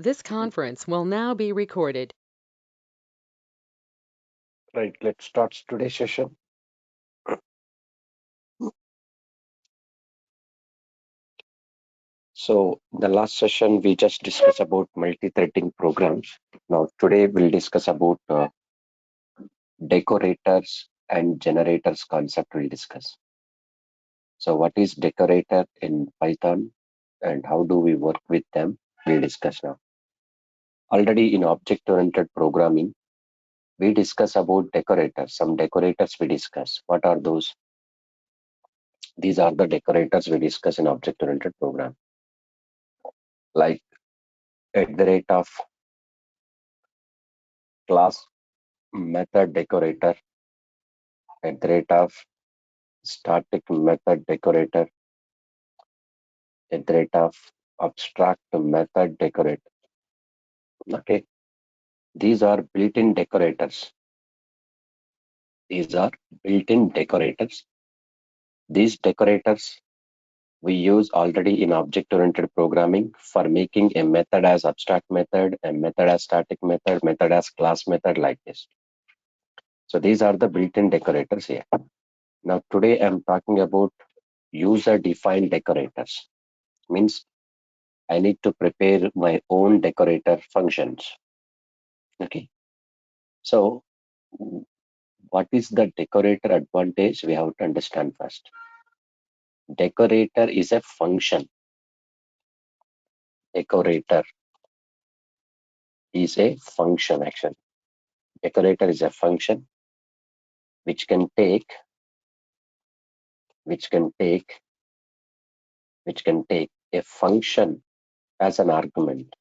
This conference will now be recorded. Right, let's start today's session. So the last session we just discussed about multi-threading programs. Now today we'll discuss about decorators and generators concept we'll discuss. So what is decorator in Python and how do we work with them? We'll discuss now. Already in object-oriented programming, we discuss about decorators. Some decorators we discuss. What are those? These are the decorators we discuss in object-oriented program. Like at the rate of class method decorator, at the rate of static method decorator, at the rate of abstract method decorator. Okay, these are built-in decorators. These are built-in decorators. These decorators we use already in object-oriented programming for making a method as abstract method, a method as static method, method as class method, like this. So these are the built-in decorators here. Now today I'm talking about user-defined decorators. Means I need to prepare my own decorator functions. Okay. So what is the decorator advantage? We have to understand first. Decorator is a function. Decorator is a function action. Decorator is a function which can take a function as an argument,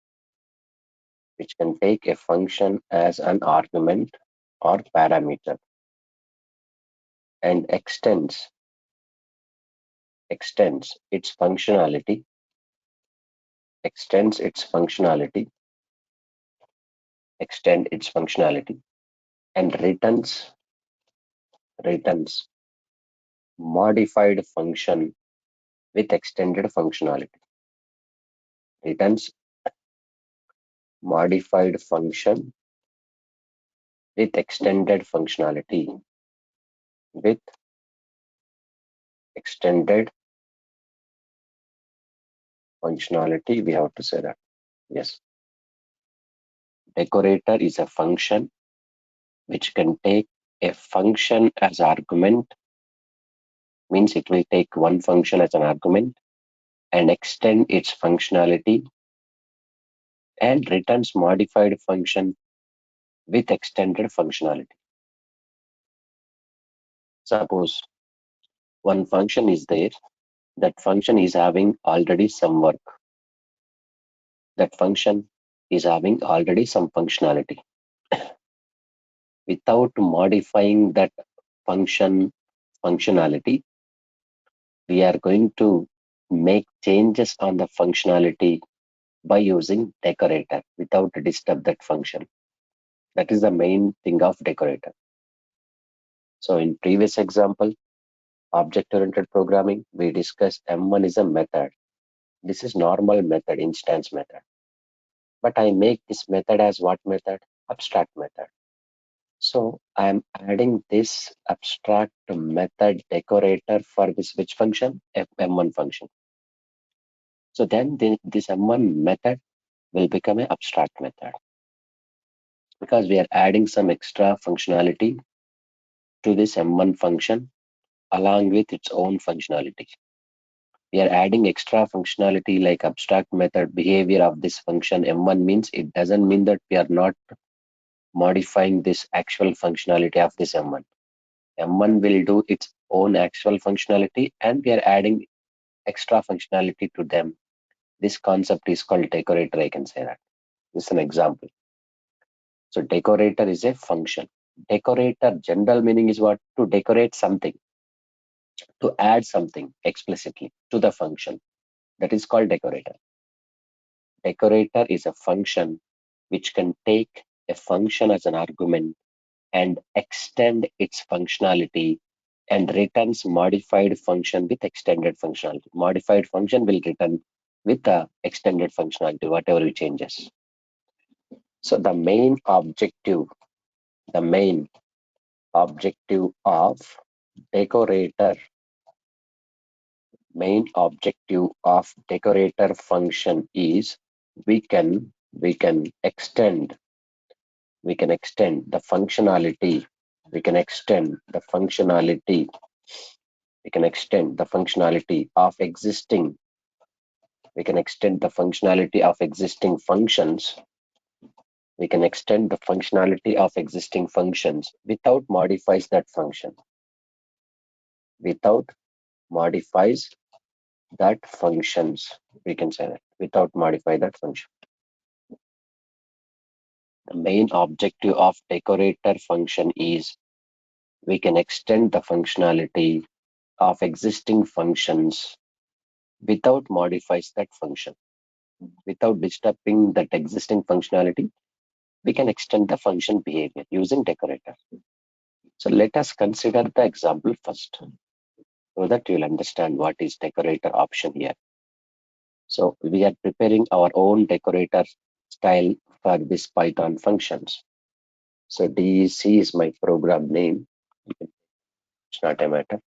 which can take a function as an argument or parameter and extends its functionality, extend its functionality and returns modified function with extended functionality. Returns modified function with extended functionality. With extended functionality, we have to say that. Yes. Decorator is a function which can take a function as argument, means it will take one function as an argument and extend its functionality and returns modified function with extended functionality. Suppose one function is there, that function is having already some work. That function is having already some functionality. Without modifying that functionality, we are going to make changes on the functionality by using decorator without disturb that function. That is the main thing of decorator. So in previous example, object-oriented programming, we discussed M1 is a method. This is normal method, instance method. But I make this method as what method? Abstract method. So I'm adding this abstract method decorator for this which function? M1 function. So then this M1 method will become an abstract method because we are adding some extra functionality to this M1 function along with its own functionality. We are adding extra functionality like abstract method behavior of this function M1 means it doesn't mean that we are not modifying this actual functionality of this M1. M1 will do its own actual functionality and we are adding extra functionality to them. This concept is called decorator, I can say that. This is an example. So decorator is a function. Decorator general meaning is what? To decorate something, to add something explicitly to the function. That is called decorator. Decorator is a function which can take a function as an argument and extend its functionality and returns modified function with extended functionality. Modified function will return with the extended functionality, whatever it changes. So the main objective of decorator function is we can extend the functionality we can extend the functionality of existing functions. We can extend the functionality of existing functions without without modifies that functions. We can say that without modify that function. The main objective of decorator function is we can extend the functionality of existing functions without modifies that function. Without disturbing that existing functionality, we can extend the function behavior using decorator. So let us consider the example first so that you'll understand what is decorator option here. So we are preparing our own decorator style for this Python functions. So DEC is my program name. It's not a matter.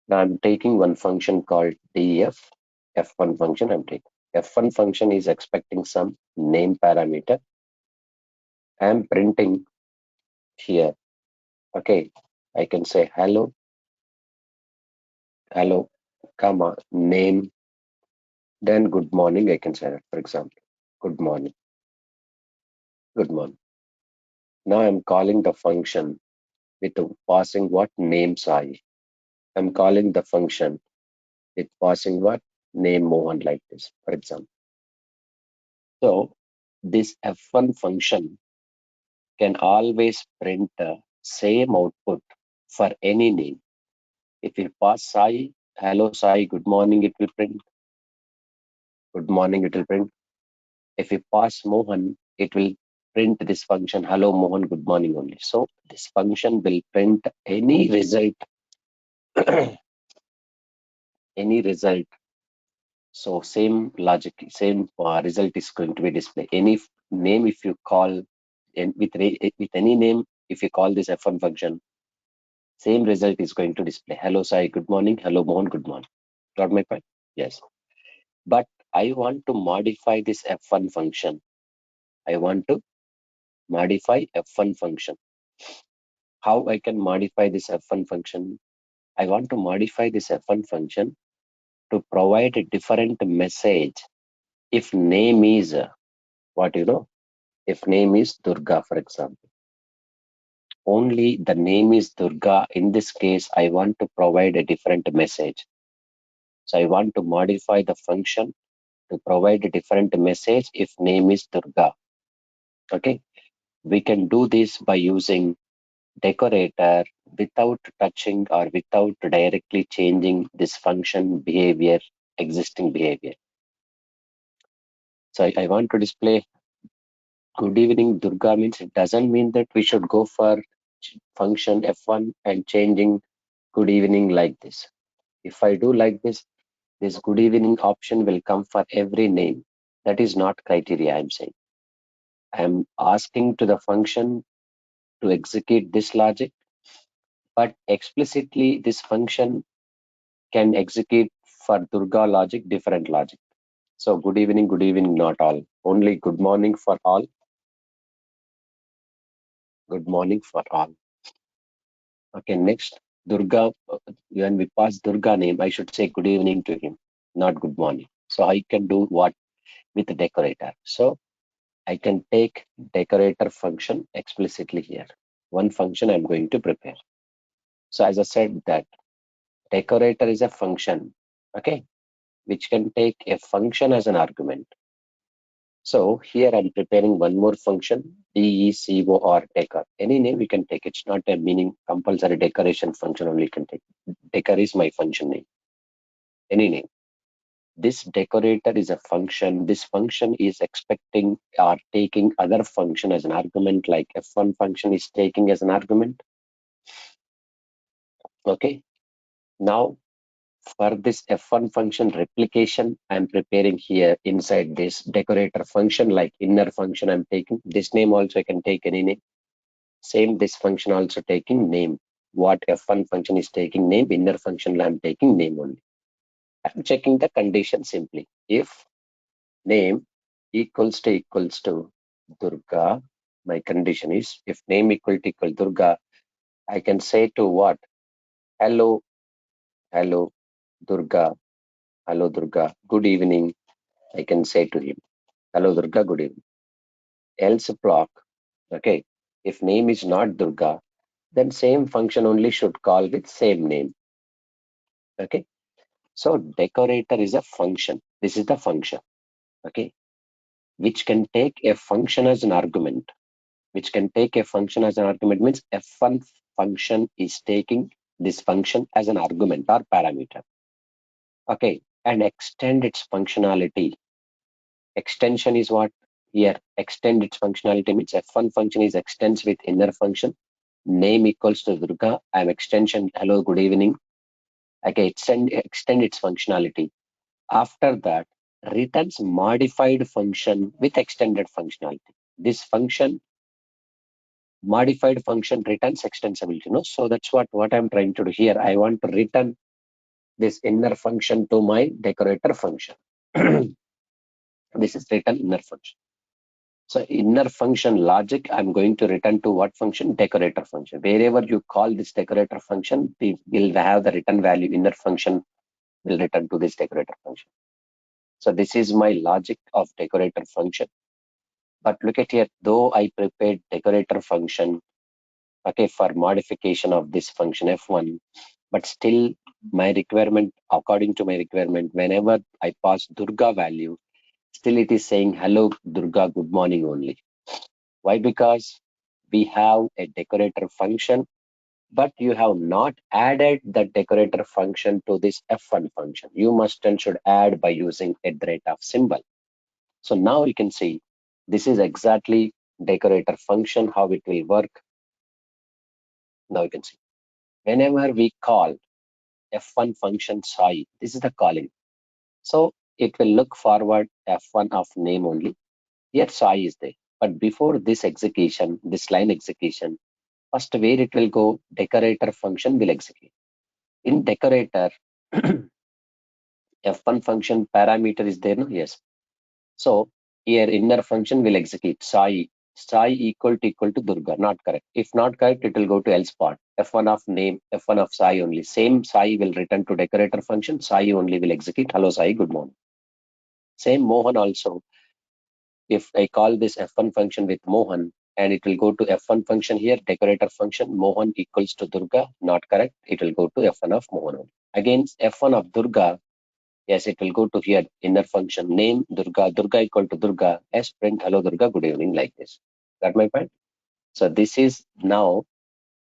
Now I'm taking one function called DEF. F1 function I'm taking. F1 function is expecting some name parameter. I'm printing here. Okay, I can say hello, comma, name, then good morning. I can say that, for example, good morning, good morning. Now I'm calling the function with passing what name Sai. I'm calling the function with passing what name Mohan, like this, for example. So this F1 function can always print the same output for any name. If you pass Sai, hello Sai, good morning, it will print. Good morning, it will print. If you pass Mohan, it will print this function, hello Mohan, good morning only. So this function will print any result, any result. So same logic, same result is going to be displayed. Any name, if you call with any name, if you call this F1 function, same result is going to display. Hello Sai, good morning. Hello Mohan, good morning. Got my point? Yes. But I want to modify this F1 function. I want to modify F1 function. How I can modify this F1 function? I want to modify this F1 function to provide a different message if name is what you know if name is Durga, for example. Only the name is Durga. In this case, I want to provide a different message. So I want to modify the function to provide a different message if name is Durga. Okay, we can do this by using decorator without touching or without directly changing this function behavior, existing behavior. So I want to display good evening Durga means it doesn't mean that we should go for function F1 and changing good evening like this. If I do like this, this good evening option will come for every name. That is not criteria, I'm saying. I'm asking to the function to execute this logic, but explicitly this function can execute for Durga logic, different logic. So good evening, not all. Only good morning for all. Good morning for all. Okay, next, Durga, when we pass Durga name, I should say good evening to him, not good morning. So I can do what with the decorator. So I can take decorator function explicitly here. One function I'm going to prepare. So as I said that decorator is a function, okay, which can take a function as an argument. So here I'm preparing one more function, DECO or decor. Any name we can take. It's not a meaning compulsory decoration function only can take. Decor is my function name. Any name. This decorator is a function. This function is expecting or taking other function as an argument, like F1 function is taking as an argument. Okay. Now For this F1 function replication, I'm preparing here inside this decorator function, like inner function I'm taking. This name also I can take any name. Same, this function also taking name. What F1 function is taking name, inner function I'm taking name only. I'm checking the condition simply. If name equals to Durga, my condition is if name equal Durga, I can say to what? Hello, hello, Durga, hello, Durga, good evening. I can say to him, hello, Durga, good evening. Else block, okay. If name is not Durga, then same function only should call with same name, okay. So decorator is a function. This is the function, okay, which can take a function as an argument. Which can take a function as an argument means F1 function is taking this function as an argument or parameter, okay, and extend its functionality. Extension is what here? Extend its functionality means F1 function is extends with inner function. Name equals to Durga. I'm extension. Hello, good evening. Okay, extend its functionality. After that, returns modified function with extended functionality. This function, modified function, returns extensibility. No, so that's what I'm trying to do here. I want to return this inner function to my decorator function. This is return inner function. So inner function logic, I'm going to return to what function? Decorator function. Wherever you call this decorator function, we will have the return value. Inner function will return to this decorator function. So this is my logic of decorator function. But look at here, though I prepared decorator function, okay, for modification of this function F1, but still my requirement, according to my requirement, whenever I pass Durga value, still it is saying hello Durga, good morning only. Why? Because we have a decorator function, but you have not added the decorator function to this F1 function. You must and should add by using @ of symbol. So now you can see this is exactly decorator function, how it will work. Now you can see whenever we call F1 function Sai, this is the calling. So it will look forward F1 of name only. Here Sai is there. But before this execution, this line execution, first where it will go, decorator function will execute. In decorator, F1 function parameter is there, no? Yes. So here inner function will execute Sai. Sai equal to Durga, not correct. If not correct, it will go to else part. F1 of name, F1 of Sai only. Same Sai will return to decorator function. Sai only will execute. Hello Sai, good morning. Same Mohan also. If I call this F1 function with Mohan, and it will go to F1 function here, decorator function, Mohan equals to Durga, not correct. It will go to F1 of Mohan only. Again, F1 of Durga, yes, it will go to here, inner function, name, Durga, Durga equal to Durga, S print, hello Durga, good evening, like this. Got my point? So this is now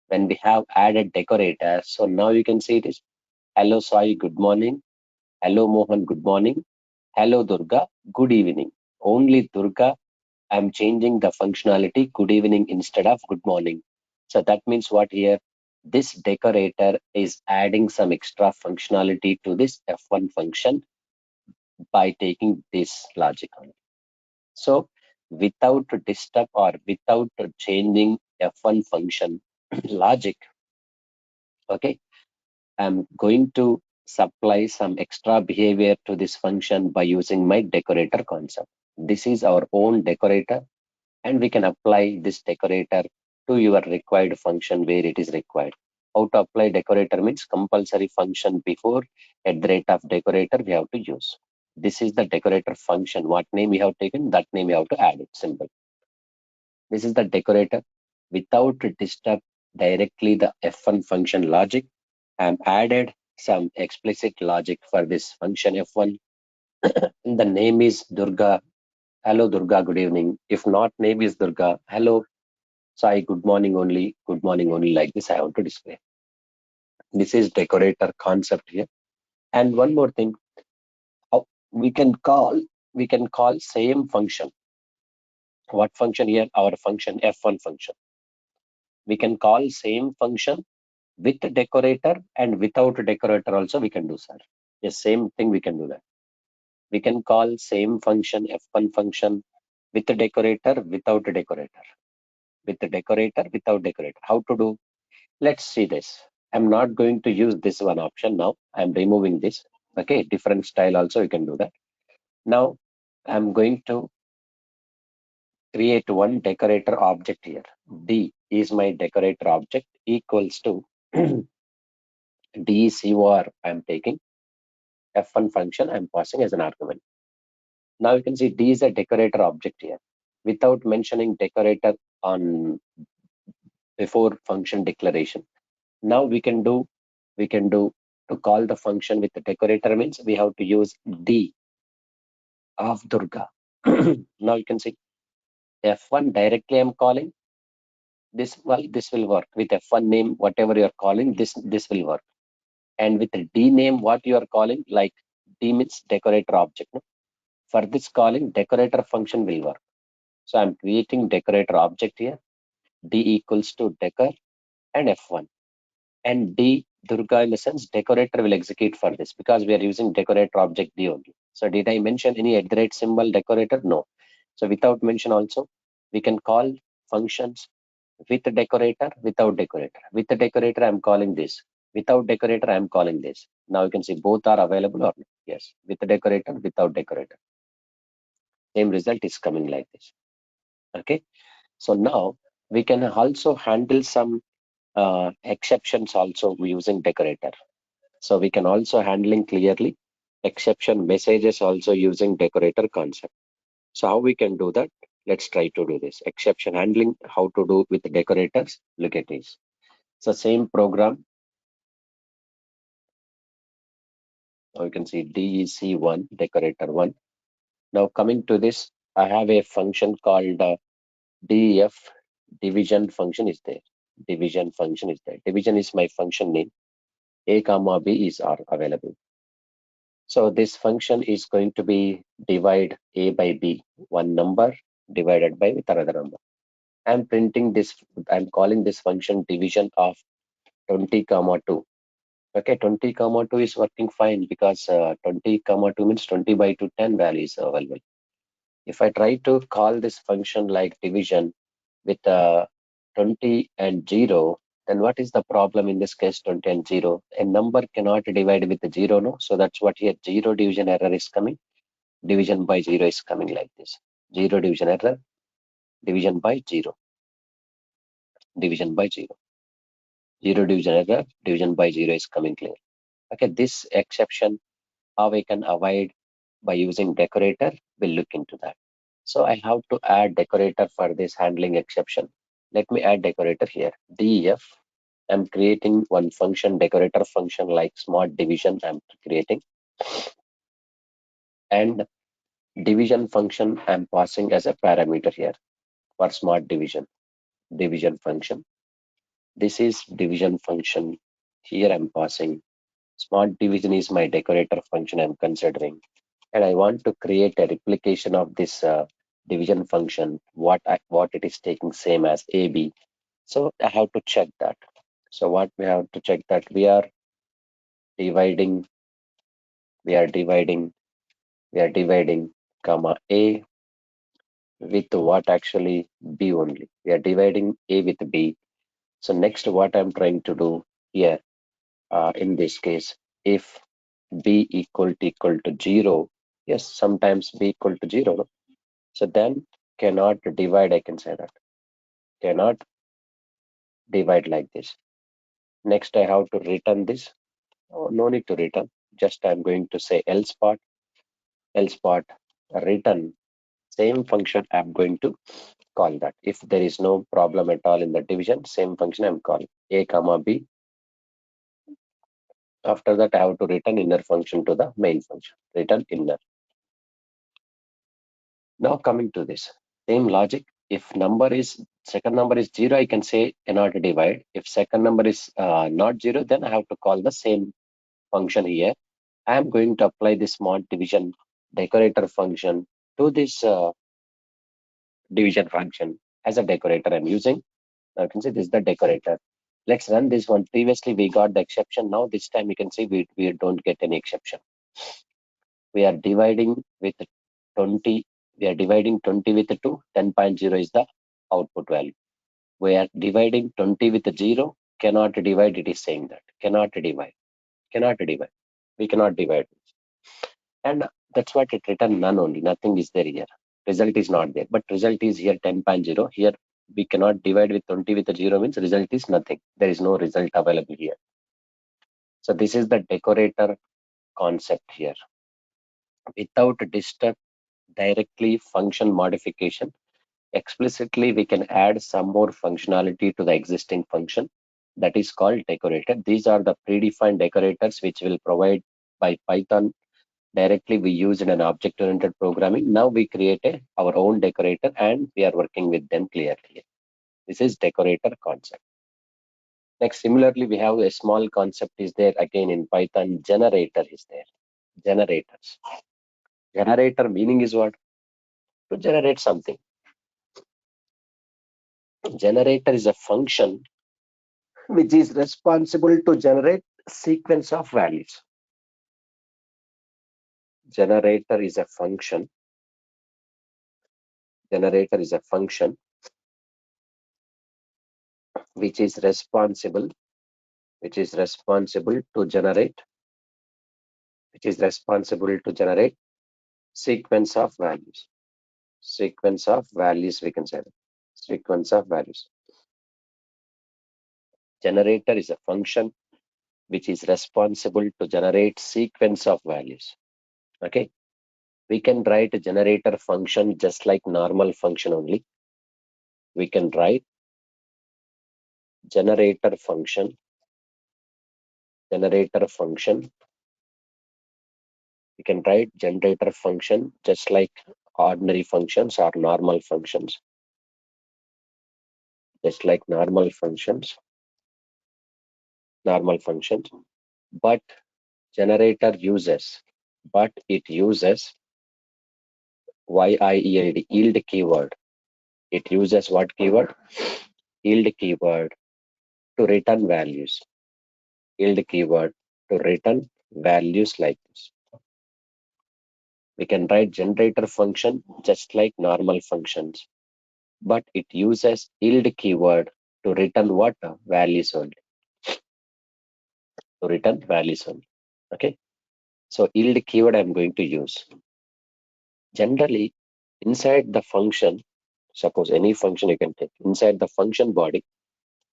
when we have added decorator. So now you can see this. Hello Sai, good morning. Hello Mohan, good morning. Hello Durga, good evening. Only Durga, I'm changing the functionality good evening instead of good morning. So that means what here? This decorator is adding some extra functionality to this F1 function by taking this logic on. So without disturb or without changing F1 function logic, okay, I'm going to supply some extra behavior to this function by using my decorator concept. This is our own decorator, and we can apply this decorator to your required function where it is required. How to apply decorator means compulsory function before @ of decorator we have to use. This is the decorator function. What name we have taken, that name we have to add it. Simple. This is the decorator. Without disturb directly the F1 function logic, I am added some explicit logic for this function F1. The name is Durga. Hello Durga, good evening. If not name is Durga, hello Sai, good morning only, like this I want to display. This is decorator concept here. And one more thing, how we can call same function. What function here? Our function F1 function. We can call same function with the decorator and without a decorator also we can do, sir. The same thing we can do that. We can call same function F1 function with the decorator, without a decorator, with the decorator, without decorator. How to do? Let's see this. I'm not going to use this one option now. I'm removing this. Okay, different style also you can do that. Now I'm going to create one decorator object here. D is my decorator object equals to DCOR I'm taking F1 function I'm passing as an argument. Now you can see D is a decorator object here. Without mentioning decorator on before function declaration. Now we can do to call the function with the decorator means we have to use D of Durga. Now you can see F1 directly I'm calling this. Well, this will work with F1 name, whatever you are calling, this will work. And with the D name, what you are calling, like D means decorator object. No? For this calling, decorator function will work. So I'm creating decorator object here. D equals to decor and F1. And D Durga in the sense decorator will execute for this because we are using decorator object D only. So did I mention any at the rate symbol decorator? No. So without mention also, we can call functions with the decorator, without decorator. With the decorator, I'm calling this. Without decorator, I'm calling this. Now you can see both are available or not. Yes, with the decorator, without decorator. Same result is coming like this. Okay. So now we can also handle some exceptions also using decorator. So we can also handling clearly exception messages also using decorator concept. So how we can do that? Let's try to do this. Exception handling, how to do with decorators. Look at this. So same program. Now you can see DEC1, decorator 1. Now coming to this, I have a function called DEF, division function is there. Division function is there. Division is my function name. A comma B is are available. So this function is going to be divide A by B, one number divided by with another number. I'm printing this, I'm calling this function division of 20 comma 2. Okay, 20 comma 2 is working fine because 20 comma 2 means 20 by 2, 10 values available. If I try to call this function like division with 20 and 0, then what is the problem in this case 20 and 0? A number cannot divide with the 0, no? So that's what here 0 division error is coming. Division by 0 is coming like this. 0 division error, division by 0, division by 0. 0 division error, division by 0 is coming clear. Okay, this exception, how we can avoid by using decorator, we'll look into that. So I have to add decorator for this handling exception. Let me add decorator here. DEF, I'm creating one function, decorator function like smart division I'm creating. And division function I'm passing as a parameter here for smart division, division function. This is division function. Here I'm passing. Smart division is my decorator function I'm considering. And I want to create a replication of this division function, what it is taking same as AB. So I have to check that. So what we have to check that dividing, we are dividing, we are dividing, comma A with what actually B only. We are dividing A with B. So next what I'm trying to do here, in this case, if B equal to 0, yes, sometimes B equal to 0, no? So then cannot divide, I can say that. Cannot divide like this. Next, I have to return this. Oh, no need to return. Just I'm going to say else part, return. Same function I'm going to call that. If there is no problem at all in the division, same function I'm calling. A comma B. After that, I have to return inner function to the main function. Return inner. Now coming to this, same logic. If second number is 0, I can say cannot divide. If second number is not 0, then I have to call the same function here. I am going to apply this smart division decorator function to this division function as a decorator I'm using. Now you can see this is the decorator. Let's run this one. Previously we got the exception. Now this time you can see we don't get any exception. We are dividing with 20. We are dividing 20 with 2. 10.0 is the output value. We are dividing 20 with 0. Cannot divide. It is saying that. Cannot divide. Cannot divide. We cannot divide. And that's what it written none only. Nothing is there here. Result is not there. But result is here 10.0. Here we cannot divide with 20 with 0 means result is nothing. There is no result available here. So this is the decorator concept here. Without disturb directly function modification, explicitly we can add some more functionality to the existing function that is called decorator. These are the predefined decorators which will provide by Python directly. We use in an object-oriented programming. Now we create our own decorator and we are working with them clearly. This is decorator concept. Next, similarly, we have a small concept is there again in Python. Generator is there. Generators. Generator meaning is what? To generate something. Generator is a function which is responsible to generate sequence of values. Generator is a function. Generator is a function which is responsible to generate sequence of values. Sequence of values, we can say that. Sequence of values. Generator is a function which is responsible to generate sequence of values. Okay, we can write a generator function just like normal function only. We can write generator function. We can write generator function just like ordinary functions or normal functions. Just like normal functions. But generator uses, it uses yield, yield keyword. It uses what keyword? Yield keyword to return values. Yield keyword to return values like this. We can write generator function just like normal functions, but it uses yield keyword to return what? Values only. To return values only. Okay. So yield keyword I'm going to use. Generally, inside the function, suppose any function you can take, inside the function body,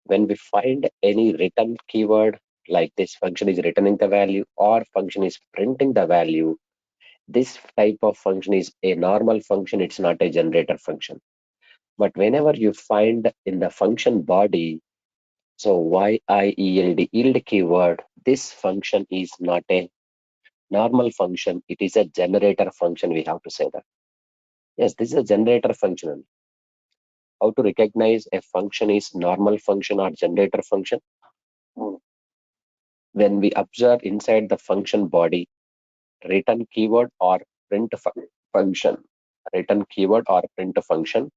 when we find any return keyword like this function is returning the value or function is printing the value, this type of function is a normal function. It's not a generator function. But whenever you find in the function body, so yield, yield keyword, this function is not a normal function. It is a generator function. We have to say that. Yes, this is a generator function. How to recognize a function is normal function or generator function? When we observe inside the function body, return keyword or print function. Return keyword or print function.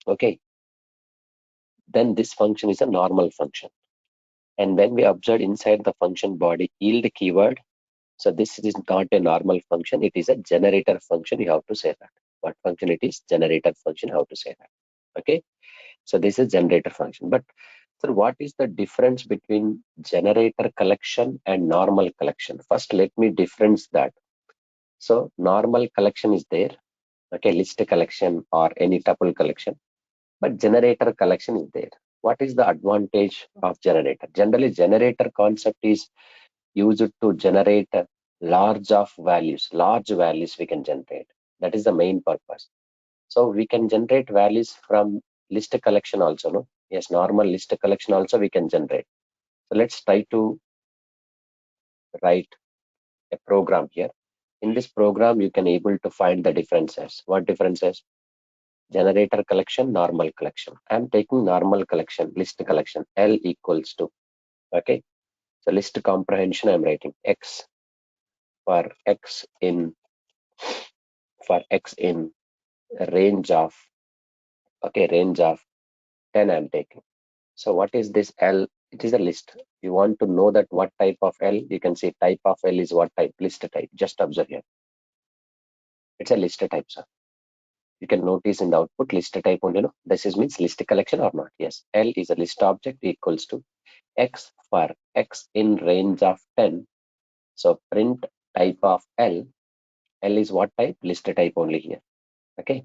Okay. Then this function is a normal function. And when we observe inside the function body yield keyword, so this is not a normal function. It is a generator function. You have to say that. What function it is? Generator function. How to say that? Okay. So this is generator function. But so what is the difference between generator collection and normal collection? First, let me difference that. So normal collection is there. Okay, list collection or any tuple collection. But generator collection is there. What is the advantage of generator? Generally, generator concept is used to generate large of values. Large values we can generate. That is the main purpose. So we can generate values from list collection also, no? Yes, normal list collection also we can generate. So let's try to write a program here. In this program, you can able to find the differences. What differences? Generator collection, normal collection. I'm taking normal collection, list collection, L equals to, okay. So list comprehension, I'm writing X for X in range of, okay, range of 10 I'm taking. So what is this L? It is a list. You want to know that what type of L, you can see type of L is what type, list type. Just observe here. It's a list type, sir. You can notice in the output list type only, this is means list collection or not. Yes, L is a list object equals to X for X in range of 10. So print type of L. L is what type? List type only here. Okay.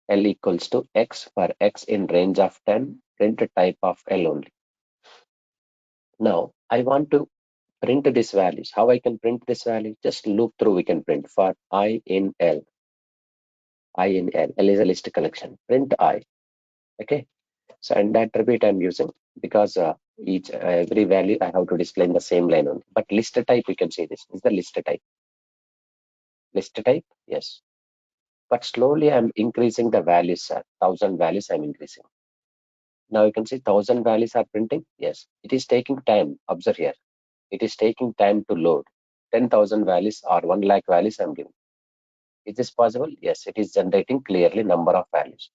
L equals to X for X in range of 10. Print type of L only. Now I want to print these values. How I can print this value? Just look through. We can print for I in L. I in L. L is a list collection. Print I. Okay. So and that attribute I'm using because each every value I have to display in the same line only. But list type, you can see this is the list type. List type, yes. But slowly I'm increasing the values, sir. 1,000 values I'm increasing. Now you can see 1,000 values are printing. Yes, it is taking time. Observe here. It is taking time to load. 10,000 values or 1 lakh values I'm giving. Is this possible? Yes, it is generating clearly number of values.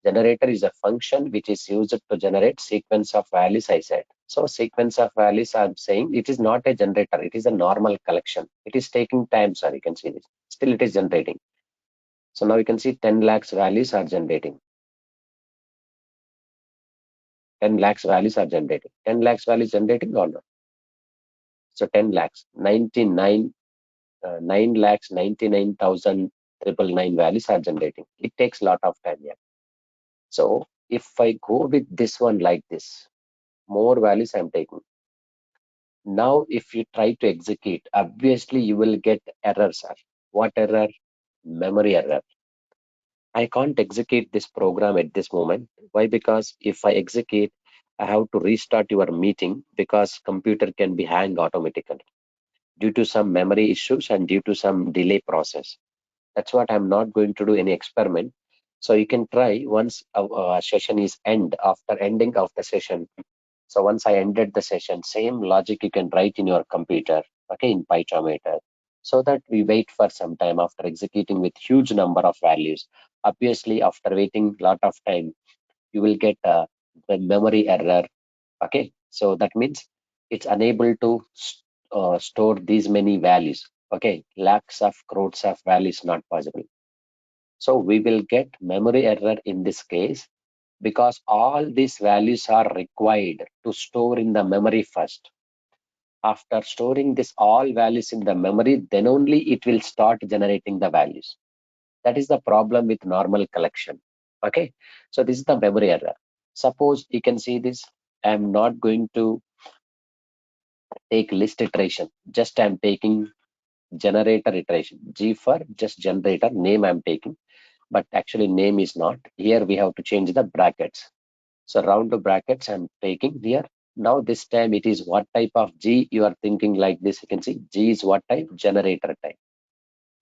Generator is a function which is used to generate sequence of values, I said. So sequence of values, I'm saying it is not a generator. It is a normal collection. It is taking time, sir. You can see this. Still it is generating. So now you can see 10 lakhs values are generating. 10 lakhs values are generating. 10 lakhs values generating or not? So 10 lakhs, 99, 9 lakhs, 99,999 values are generating. It takes a lot of time, yeah. So if I go with this one like this, more values I'm taking. Now, if you try to execute, obviously you will get errors, sir. What error? Memory error. I can't execute this program at this moment. Why? Because if I execute, I have to restart your meeting because computer can be hang automatically due to some memory issues and due to some delay process. That's what I'm not going to do any experiment. So you can try once a session is end. After ending of the session, so once I ended the session, same logic you can write in your computer, okay, in PyCharmator, so that we wait for some time after executing with huge number of values. Obviously, after waiting lot of time, you will get the memory error. Okay, so that means it's unable to store these many values. Okay, lakhs of crores of values not possible. So we will get memory error in this case because all these values are required to store in the memory first. After storing this all values in the memory, then only it will start generating the values. That is the problem with normal collection. Okay, so this is the memory error. Suppose you can see this. I am not going to take list iteration. Just I am taking generator iteration. G for just generator name I am taking, but actually name is not. Here we have to change the brackets. So round the brackets I'm taking here. Now this time it is what type of G you are thinking like this. You can see G is what type? Generator type.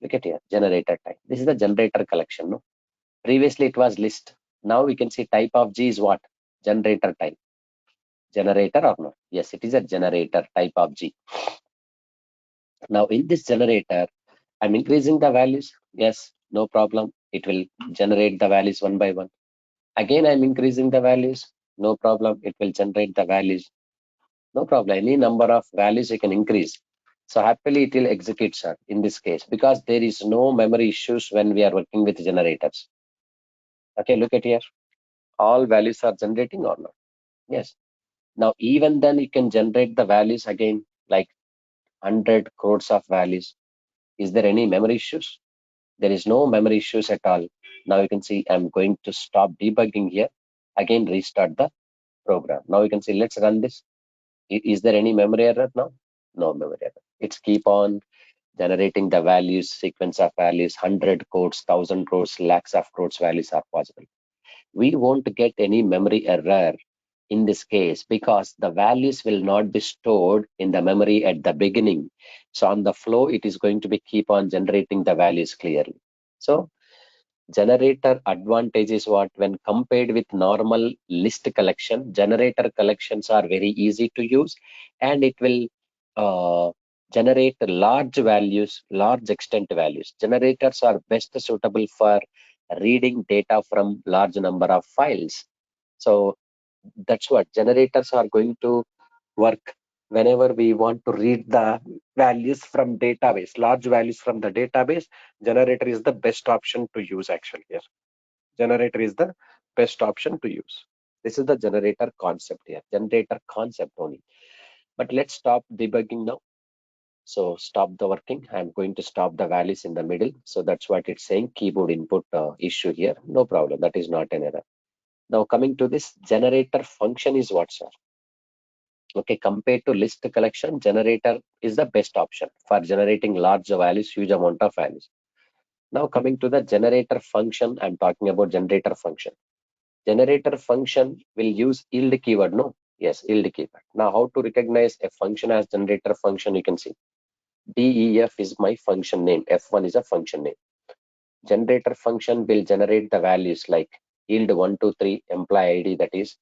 Look at here, generator type. This is the generator collection. No? Previously it was list. Now we can see type of G is what? Generator type. Generator or not? Yes, it is a generator type of G. Now in this generator, I'm increasing the values. Yes, no problem. It will generate the values one by one. Again, I'm increasing the values. No problem. It will generate the values. No problem. Any number of values you can increase. So happily it will execute, sir, in this case, because there is no memory issues when we are working with generators. Okay, look at here. All values are generating or not? Yes. Now, even then you can generate the values again, like 100 crores of values. Is there any memory issues? There is no memory issues at all. Now you can see I'm going to stop debugging here. Again, restart the program. Now you can see, let's run this. Is there any memory error now? No memory error. It's keep on generating the values, sequence of values, 100 codes, 1,000 codes, lakhs of codes values are possible. We won't get any memory error in this case because the values will not be stored in the memory at the beginning. So on the flow, it is going to be keep on generating the values clearly. So generator advantage is what? When compared with normal list collection, generator collections are very easy to use and it will generate large values, large extent values. Generators are best suitable for reading data from large number of files. So That's what generators are going to work whenever we want to read the values from database, large values from the database. Generator is the best option to use actually here. Generator is the best option to use. This is the generator concept here, generator concept only. But let's stop debugging now. So stop the working. I'm going to stop the values in the middle. So that's what it's saying, keyboard input issue here. No problem. That is not an error. Now coming to this generator function is what, sir? Okay, compared to list collection, generator is the best option for generating large values, huge amount of values. Now coming to the generator function, I'm talking about generator function. Generator function will use yield keyword, no? Yes, yield keyword. Now how to recognize a function as generator function, you can see. DEF is my function name, F1 is a function name. Generator function will generate the values like yield 123 employee ID, that is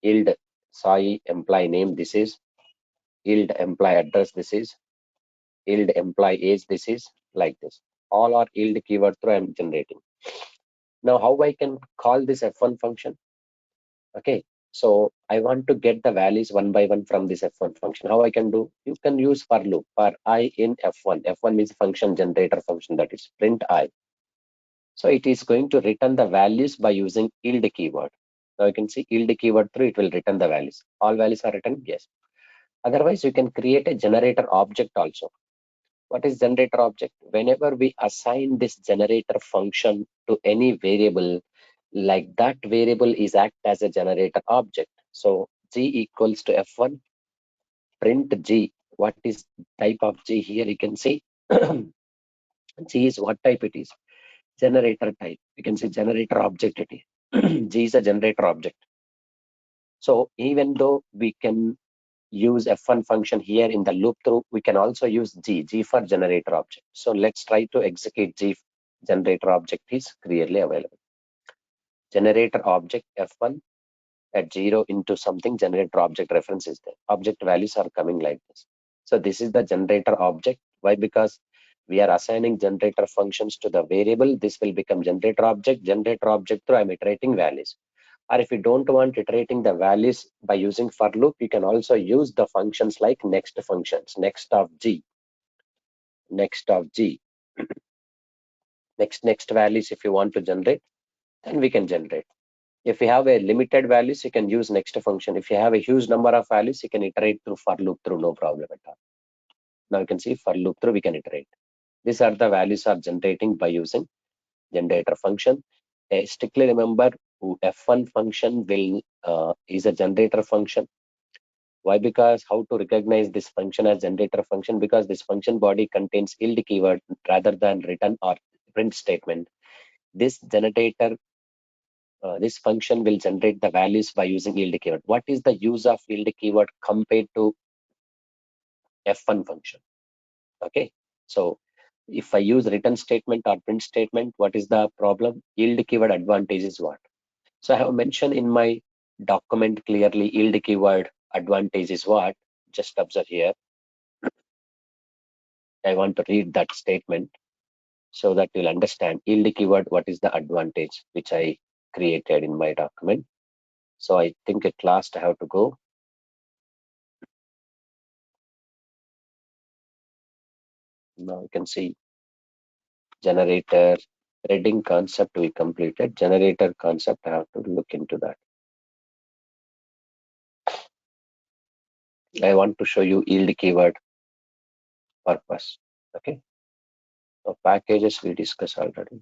yield Sai employee name, this is yield employee address, this is yield employee age, this is like this. All are yield keyword through I'm generating. Now how I can call this F1 function? Okay, so I want to get the values one by one from this F1 function. How I can do? You can use for loop for I in F1. F1 means function generator function, that is print I. So it is going to return the values by using yield keyword. Now you can see yield keyword through it will return the values. All values are written, yes. Otherwise, you can create a generator object also. What is generator object? Whenever we assign this generator function to any variable, like that variable is act as a generator object. So G equals to F1, print G. What is type of G here? You can see G is what type it is? Generator type. You can see generator object it is. G is a generator object. So even though we can use F1 function here in the loop through, we can also use G for generator object. So let's try to execute G. Generator object is clearly available. Generator object F1 at 0 into something, generator object reference is there. Object values are coming like this. So this is the generator object. Why? Because we are assigning generator functions to the variable. This will become generator object. Generator object through I'm iterating values. Or if you don't want iterating the values by using for loop, you can also use the functions like next functions, next of G, next of G, next values. If you want to generate, then we can generate. If you have a limited values, you can use next function. If you have a huge number of values, you can iterate through for loop through, no problem at all. Now you can see for loop through, we can iterate. These are the values are generating by using generator function. Strictly remember, F1 function will is a generator function. Why? Because how to recognize this function as generator function? Because this function body contains yield keyword rather than return or print statement. This generator this function will generate the values by using yield keyword. What is the use of yield keyword compared to F1 function? Okay, so if I use return statement or print statement, what is the problem? Yield keyword advantage is what? So I have mentioned in my document clearly yield keyword advantage is what? Just observe here. I want to read that statement so that you'll understand yield keyword, what is the advantage which I created in my document. So I think at last I have to go. Now you can see generator threading concept we completed. Generator concept, I have to look into that. I want to show you yield keyword purpose. Okay. So packages we discussed already.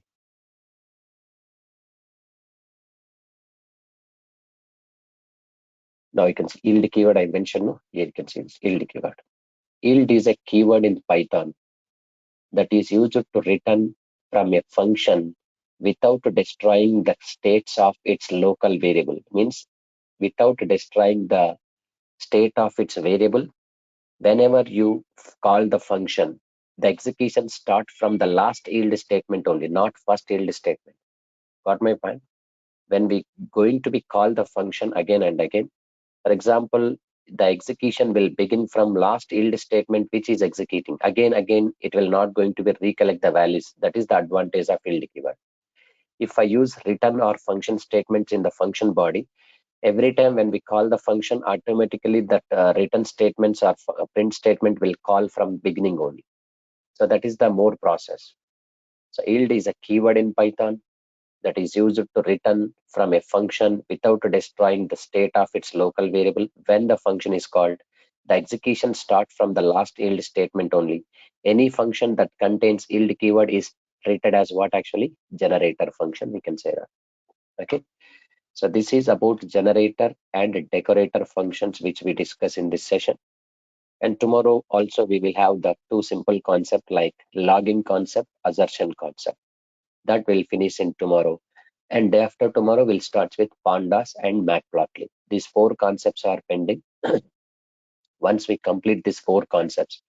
Now you can see yield keyword I mentioned. No? Here you can see this yield keyword. Yield is a keyword in Python that is used to return from a function without destroying the states of its local variable. Means without destroying the state of its variable. Whenever you call the function, the execution start from the last yield statement only, not first yield statement. Got my point? When we going to be call the function again and again, for example, the execution will begin from last yield statement which is executing. Again, it will not going to be recollect the values. That is the advantage of yield keyword. If I use return or function statements in the function body, Every time when we call the function, automatically that return statements or print statement will call from beginning only. So that is the more process. So yield is a keyword in Python that is used to return from a function without destroying the state of its local variable. When the function is called, the execution starts from the last yield statement only. Any function that contains yield keyword is treated as what actually? Generator function, we can say that. Okay. So this is about generator and decorator functions which we discuss in this session. And tomorrow also we will have the two simple concept like login concept, assertion concept. That will finish in tomorrow. And day after tomorrow we'll start with pandas and matplotlib. These four concepts are pending. Once we complete these four concepts,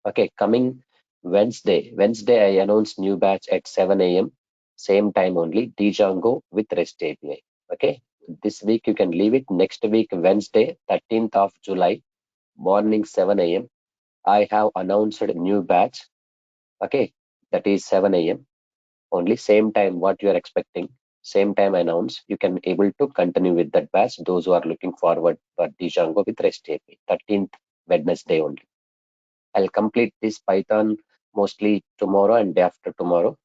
okay, coming Wednesday I announce new batch at 7 a.m. Same time only, Django with REST API. Okay, this week you can leave it. Next week, Wednesday, 13th of July, morning 7 a.m. I have announced a new batch. Okay, that is 7 a.m. only. Same time, what you are expecting, same time announce. You can able to continue with that batch. Those who are looking forward for Django with REST API, 13th Wednesday only. I'll complete this Python mostly tomorrow and day after tomorrow.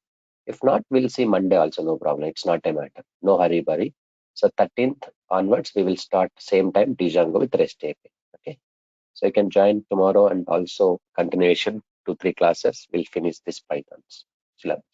If not, we'll see Monday also, no problem. It's not a matter. No hurry, worry. So 13th onwards, we will start same time Django with REST API. Okay. So you can join tomorrow and also continuation 2-3 classes. We'll finish this Python syllabus.